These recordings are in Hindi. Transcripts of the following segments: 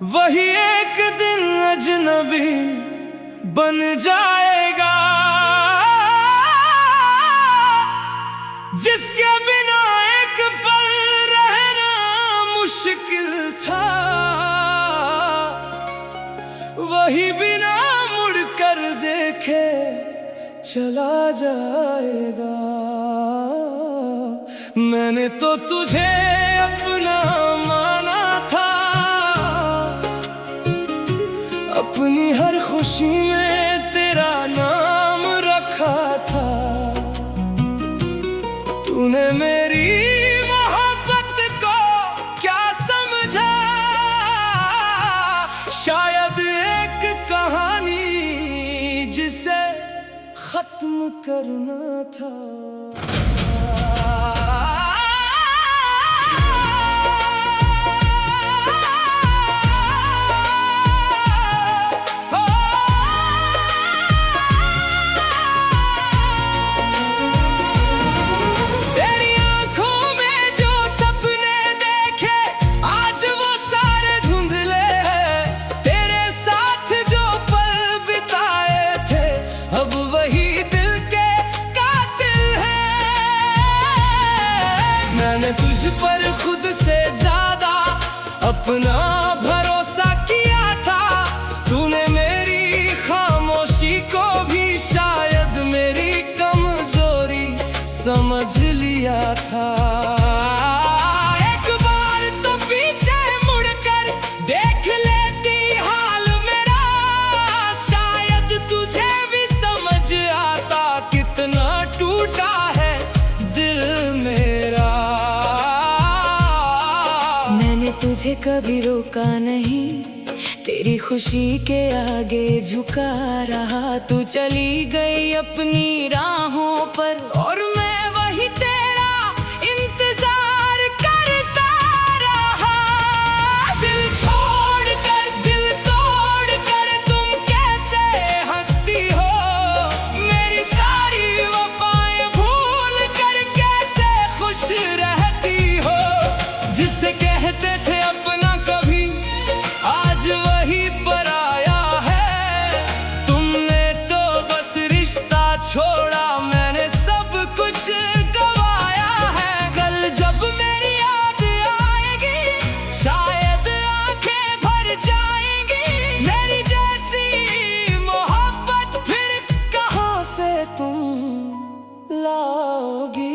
वही एक दिन अजनबी बन जाएगा, जिसके बिना एक पल रहना मुश्किल था। वही बिना मुड़कर देखे चला जाएगा। मैंने तो तुझे अपना माना था, अपनी हर खुशी में तेरा नाम रखा था। तूने मेरी मोहब्बत को क्या समझा? शायद एक कहानी जिसे खत्म करना था। मैंने तुझ पर खुद से ज्यादा अपना भरोसा किया था। तूने मेरी खामोशी को भी शायद मेरी कमजोरी समझ लिया था। एक बार तो पीछे मुड़कर देख लेती हाल मेरा, शायद तुझे भी समझ आता कितना टूटा है दिल मेरा। तुझे कभी रोका नहीं, तेरी खुशी के आगे झुका रहा। तू चली गई अपनी राहों पर और मैं वही तेरा इंतजार करता रहा। दिल छोड़कर दिल तोड़कर तुम कैसे हंसती हो? मेरी सारी वफाएं भूल कर कैसे खुश रहती हो? जिससे कहते थे अपना कभी, आज वही पराया है। तुमने तो बस रिश्ता छोड़ा, मैंने सब कुछ गवाया है। कल जब मेरी याद आएगी शायद आंखें भर जाएंगी। मेरी जैसी मोहब्बत फिर कहाँ से तुम लाओगी?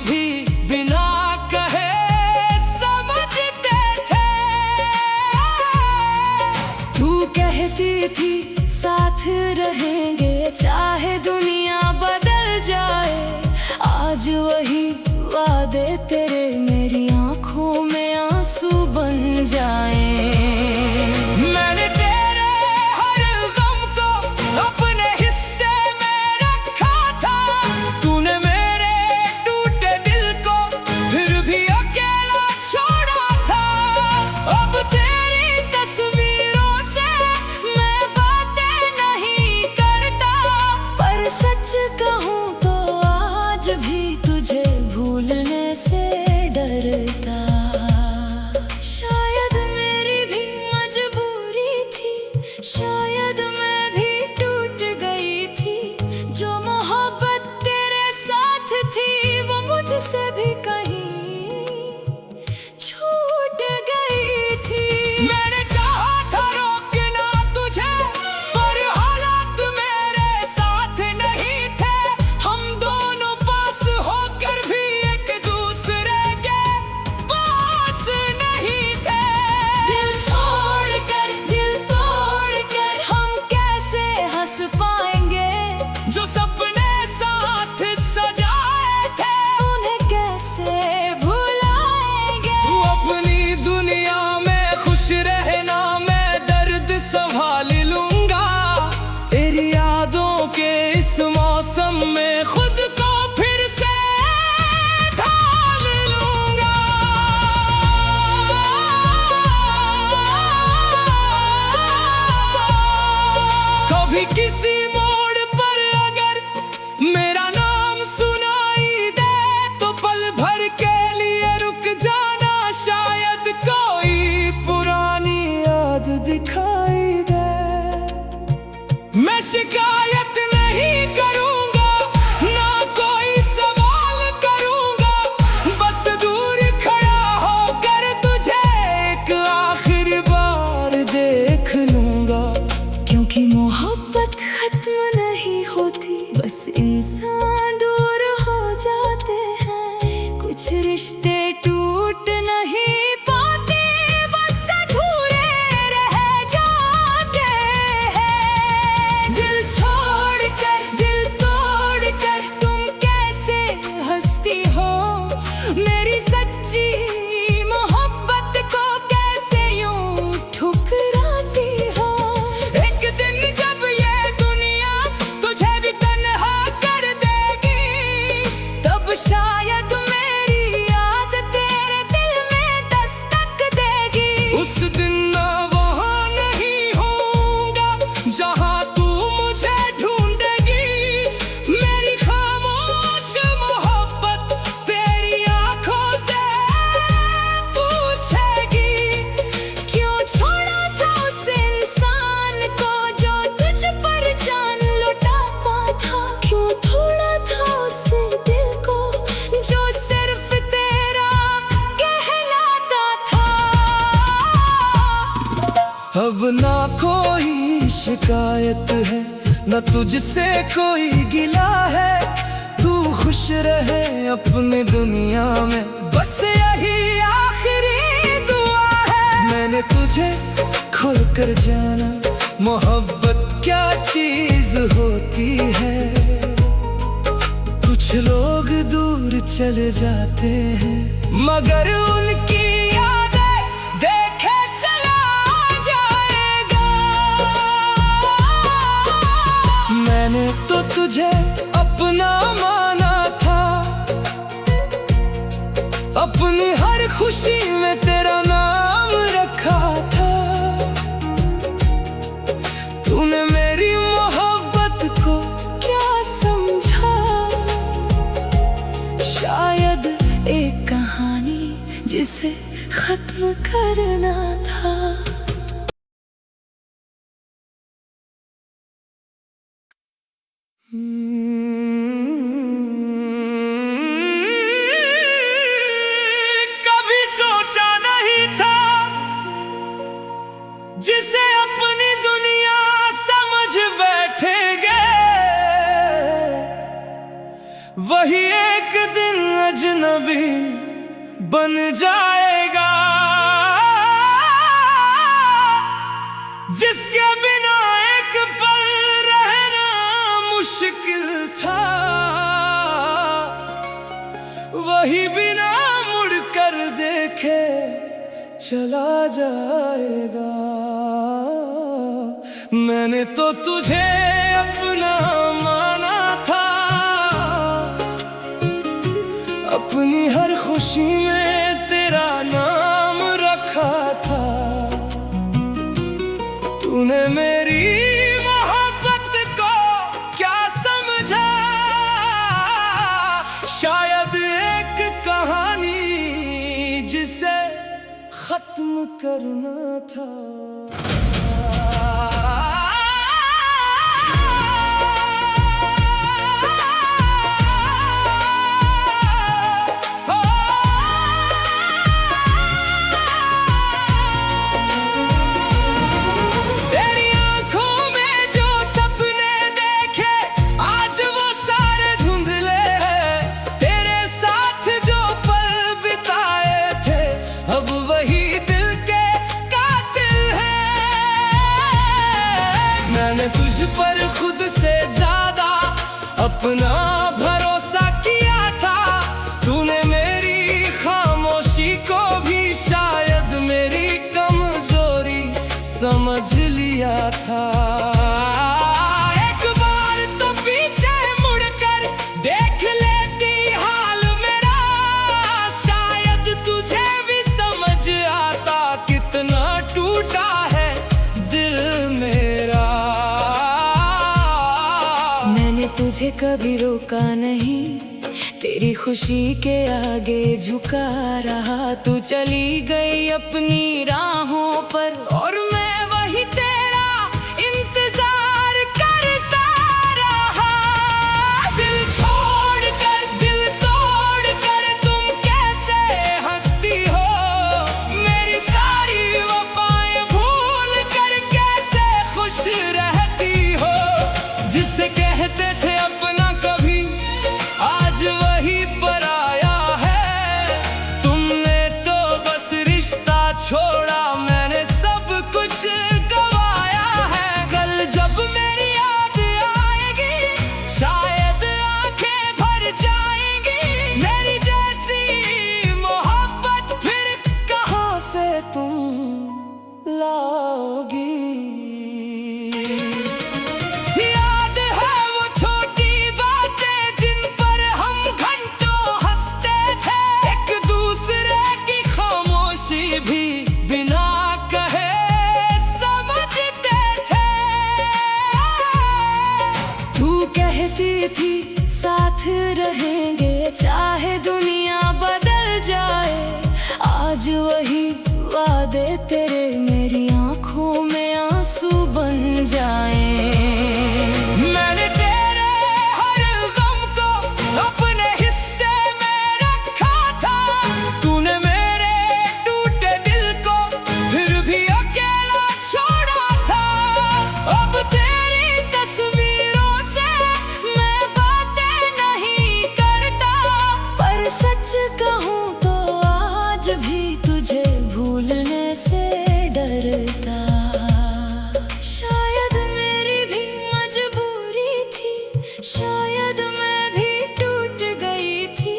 भी बिना कहे समझते थे। तू कहती थी साथ रहेंगे चाहे दुनिया बदल जाए। आज वही वादे तेरे मेरी आंखों में आंसू बन जाए। मैंने तेरे हर गम को अपने हिस्से में रखा था। तूने अब तेरी तस्वीरों से मैं बातें नहीं करता, पर सच कहूँ तो आज भी तुझे भूलने से डरता। शायद मेरी दिखाई दे। मैं शिकायत नहीं करूंगा, ना कोई सवाल करूंगा, बस दूर खड़ा होकर तुझे एक आखिरी बार देख लूंगा। क्योंकि मोहब्बत खत्म नहीं होती, बस इंसान दूर हो जाते हैं। कुछ रिश्ते टूट नहीं पाते, बस अधूरे रह जाते हैं। दिल छोड़कर, दिल तोड़कर तुम कैसे हंसती हो? मेरी सच्ची मोहब्बत को कैसे यूं ठुकराती हो? एक दिन जब ये दुनिया तुझे भी तन्हा कर देगी, तब शायद मेरी याद तेरे दिल में दस्तक देगी। उस दिन मैं वहाँ नहीं होऊंगा जहाँ तू मुझे ढूंढेगी। मेरी खामोश मोहब्बत तेरी आंखों से पूछेगी, क्यों छोड़ा था उस इंसान को जो तुझ पर जान लुटाता था? क्यों तोड़ा था उस दिल को जो सिर्फ तेरा कहलाता था? अब ना कोई शिकायत है, ना तुझसे कोई गिला है। तू खुश रहे अपनी दुनिया में, बस यही आखिरी दुआ है। मैंने तुझे खोलकर जाना, मोहब्बत क्या चीज होती है। कुछ लोग दूर चले जाते हैं, मगर उनकी यादें देखे चला जाएगा। मैंने तो तुझे अपना माना था, अपनी हर खुशी में तेरा नाम रखा था। तूने मेरी मोहब्बत को क्या समझा? शायद एक कहानी जिसे खत्म करना था। कभी सोचा नहीं था जिसे अपनी दुनिया समझ बैठेंगे, वही एक दिन अजनबी बन जाएगा। जिसके बिना एक पल रहना मुश्किल था, वही बिना मुड़कर देखे चला जाएगा। मैंने तो तुझे अपना माना था, अपनी हर खुशी में तेरा नाम रखा था। तूने मेरी मोहब्बत को क्या समझा? शायद एक कहानी जिसे खत्म करना था। तेरी आंखों में जो सपने देखे, आज वो सारे धुंधले हैं। तेरे साथ जो पल बिताए थे, अब वही दिल के कातिल हैं। मैंने तुझ पर खुद से ज्यादा अपना भरोसा किया था। तूने मेरी खामोशी को भी शायद मेरी कमजोरी समझ लिया था। एक बार तो पीछे मुड़कर देख लेती हाल मेरा, शायद तुझे भी समझ आता कितना टूटा है दिल मेरा। मैंने तुझे कभी रोका नहीं, तेरी खुशी के आगे झुका रहा। तू चली गई अपनी राहों पर और मैं वही जाए। मैंने तेरे हर गम को अपने हिस्से में रखा था, तूने मेरे टूटे दिल को फिर भी अकेला छोड़ा था। अब तेरी तस्वीरों से मैं बातें नहीं करता, पर सच कहूँ तो आज भी तुझे भूलने से डरता। शायद मेरी भी मजबूरी थी, शायद मैं भी टूट गई थी।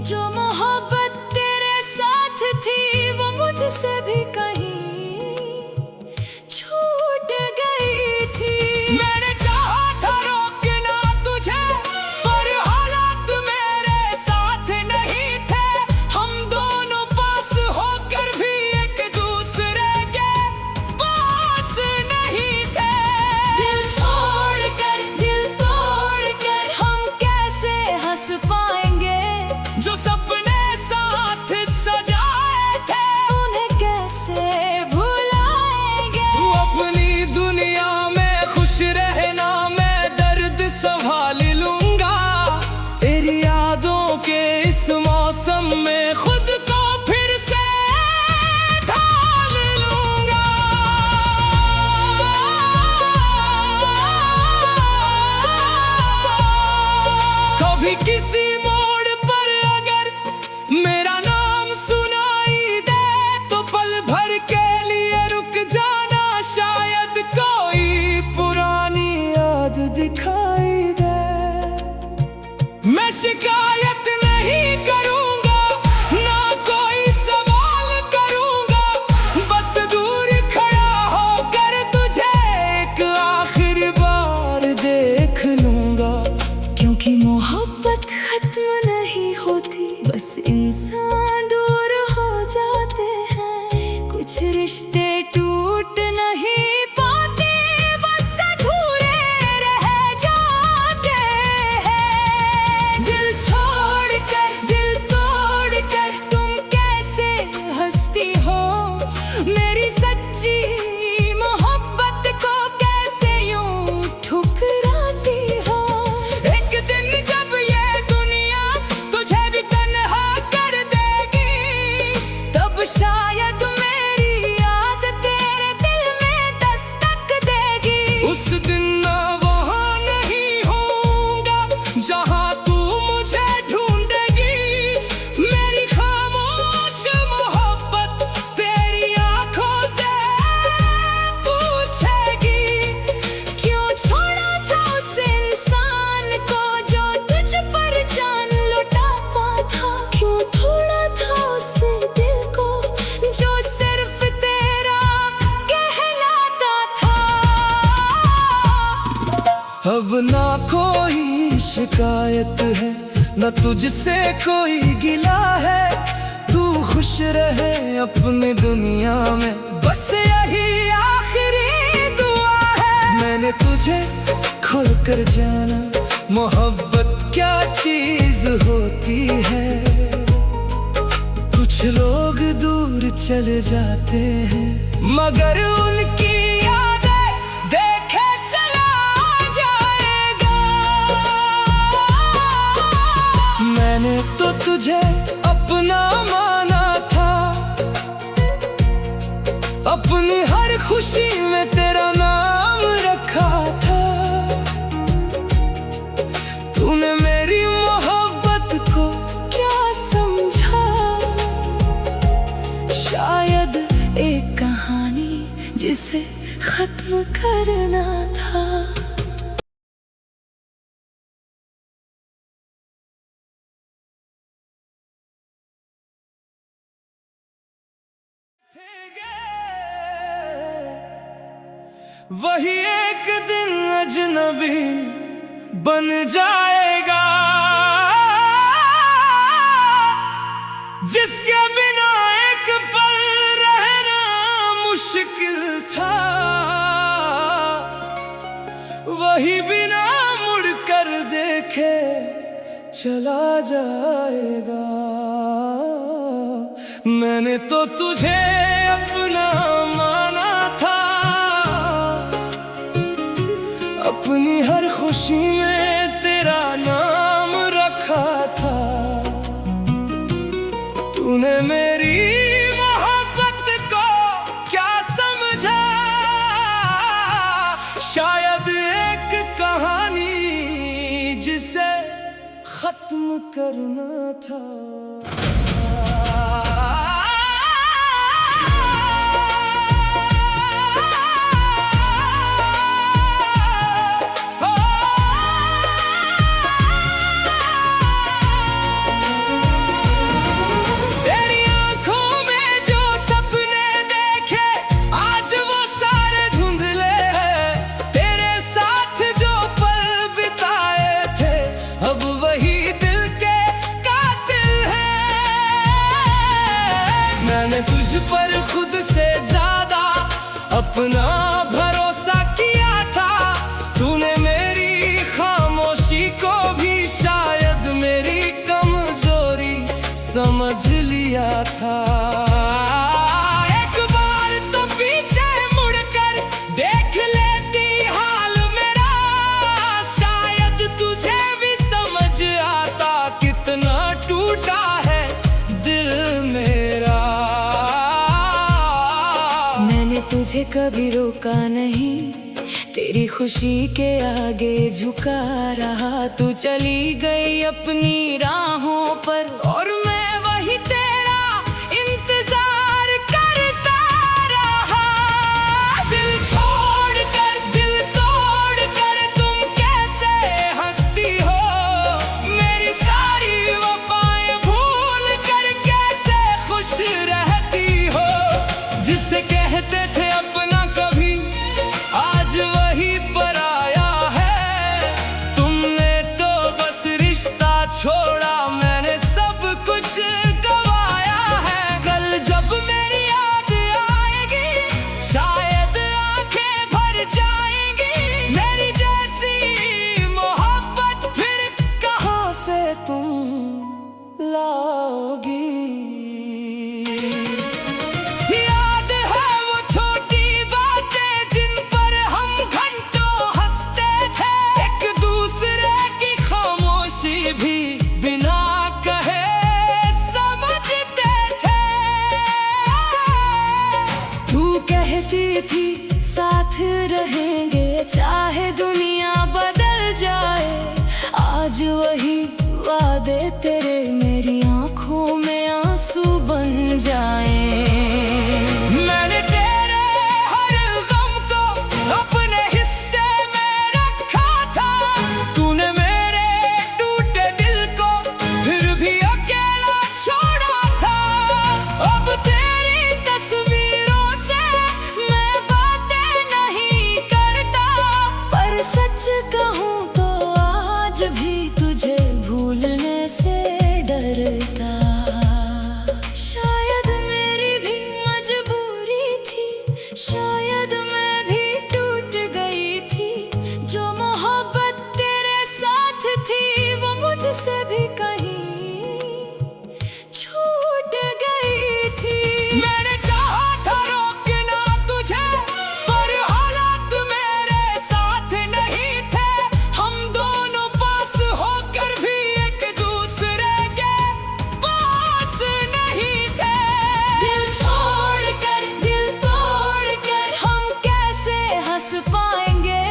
जो मोहब्बत तेरे साथ थी वो मुझसे भी कहीं छूट गई थी। मैंने चाहा था रोकना तुझे, पर हालात मेरे साथ नहीं थे। हम दोनों पास होकर भी एक दूसरे के पास नहीं थे। दिल छोड़कर दिल तोड़कर हम कैसे हंस पाएंगे? जो सपने साथ सजाए थे उन्हें कैसे भुलाएंगे? तू अपनी दुनिया में खुश रहना, मैं दर्द संभाल लूंगा। तेरी यादों के इस मौसम में खुद को फिर से ढाल लूंगा। कभी किसी मोड़ पर अगर मेरा नाम सुनाई दे तो पल भर के लिए रुक जाना, शायद कोई पुरानी याद दिखाई दे। मैं शिकायत नहीं करूंगा, ना कोई सवाल करूंगा, बस दूर खड़ा होकर तुझे एक आखिरी बार देख लूंगा। क्योंकि मोहब्बत खत्म नहीं होती, बस इंसान दूर हो जाते हैं। कुछ रिश्ते टूट नहीं पाते, बस अधूरे रह जाते हैं। दिल छोड़कर दिल तोड़कर तुम कैसे हंसती हो? मेरी सच्ची मोहब्बत को कैसे यूं ठुकराती हो? एक दिन जब ये दुनिया तुझे भी तन्हा कर देगी, तब शायद मेरी याद तेरे दिल में दस्तक देगी। उस दिन मैं वहाँ नहीं होऊंगा जहाँ तू मुझे ढूंढेगी। मेरी खामोश मोहब्बत तेरी आंखों से पूछेगी, क्यों छोड़ा था उस इंसान को जो तुझ पर जान लुटाता था? क्यों तोड़ा था उस दिल को जो सिर्फ तेरा कहलाता था? अब ना कोई शिकायत है, ना तुझसे कोई गिला है। तू खुश रहे अपनी दुनिया में, बस यही आखिरी दुआ है। मैंने तुझे खोल कर जाना, मोहब्बत क्या चीज होती है। कुछ लोग दूर चले जाते हैं, मगर उनकी यादें देखे चला जाएगा। मैंने तो तुझे अपना माना था, अपनी हर खुशी में तेरा नाम रखा था। तूने मेरी मोहब्बत को क्या समझा? शायद एक कहानी जिसे खत्म करना था। वही एक दिन अजनबी बन जाएगा, जिसके बिना एक पल रहना मुश्किल था। वही बिना मुड़कर देखे चला जाएगा। मैंने तो तुझे अपना माना था, खत्म करना था। मैंने तुझ पर खुद से ज्यादा अपना भरोसा किया था। तूने मेरी खामोशी को भी शायद मेरी कमजोरी समझ लिया था। एक बार तो पीछे मुड़कर देख लेती हाल मेरा, शायद तुझे भी समझ आता कितना टूटा है दिल मेरा। तुझे कभी रोका नहीं, तेरी खुशी के आगे झुका रहा। तू चली गई अपनी राहों पर और मैं वही तेरा इंतजार करता रहा। दिल छोड़कर दिल तोड़कर तुम कैसे हंसती हो, मेरी सारी वफाएं भूल कर कैसे खुश रहती हो। जिसे कहते थे अपना कभी आज वही पराया है। तुमने तो बस रिश्ता छोड़ा, मैंने सब कुछ गवाया है। कल जब मेरी याद आएगी शायद आंखें भर जाएंगी। मेरी जैसी मोहब्बत फिर कहाँ से तुम लाओगी। भी बिना कहे समझते थे। तू कहती थी साथ रहेंगे चाहे दुनिया बदल जाए। आज वही वादे तेरे मेरी आंखों में आंसू बन जाए। मैंने तेरे हर गम को अपने हिस्से में रखा था। तूने कहूँ तो आज भी तुझे भूलने से डरता। शायद मेरी भी मजबूरी थी, शायद मैं भी टूट गई थी। जो मोहब्बत तेरे साथ थी वो मुझसे भी कहीं छूट गई थी। मैंने चाहा था रोकना तुझे पर हालात मेरे साथ नहीं थे। हम दोनों पास होकर भी एक दूसरे के पास नहीं थे। दिल छोड़कर दिल तोड़कर हम कैसे हंस पाएंगे।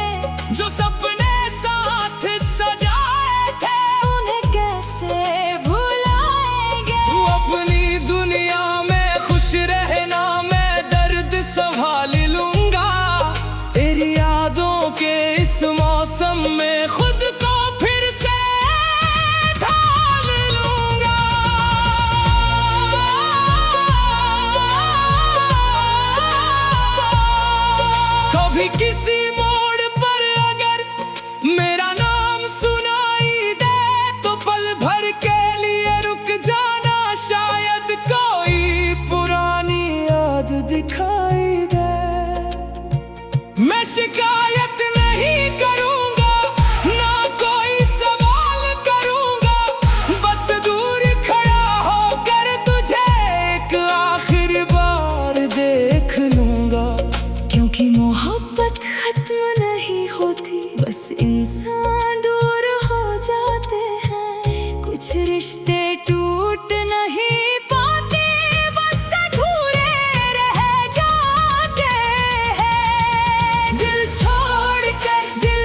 जो सपने साथ सजाए थे उन्हें कैसे भुलाएंगे। तू अपनी दुनिया में खुश रहना, मैं दर्द संभाल लूंगा। तेरी यादों के इस मौसम में खुद को फिर से ढाल लूंगा। कभी किसी मोड़ पर अगर मेरा नाम सुनाई दे तो पल भर के लिए रुक जाना। शायद कोई पुरानी याद दिखाई दे। मैं शिकायत नहीं करूंगा ना कोई सवाल करूंगा, बस दूर खड़ा होकर तुझे एक आखिरी बार देख लूंगा। क्योंकि मोहब्बत खत्म नहीं होती, बस इंसान दूर हो जाते हैं। कुछ रिश्ते टूट नहीं पाते, बस अधूरे रह जाते हैं। दिल छोड़कर दिल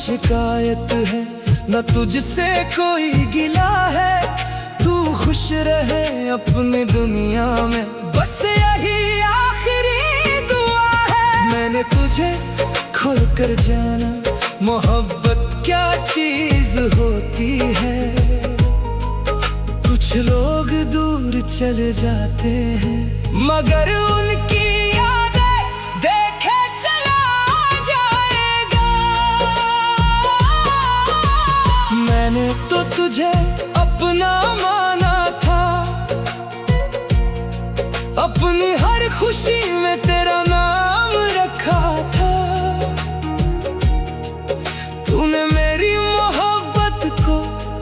शिकायत है, न तुझसे कोई गिला है। तू खुश रहे अपनी दुनिया में, बस यही आखिरी दुआ है। मैंने तुझे खुल कर जाना, मोहब्बत क्या चीज होती है। कुछ लोग दूर चले जाते हैं, मगर उनकी यादें देखे चला जाएगा। मैंने तो तुझे अपना माना था, अपनी हर खुशी में तेरा नाम रखा था। तूने मेरी मोहब्बत को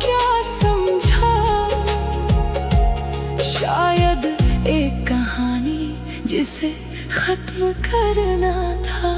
क्या समझा, शायद एक कहानी जिसे खत्म करना था।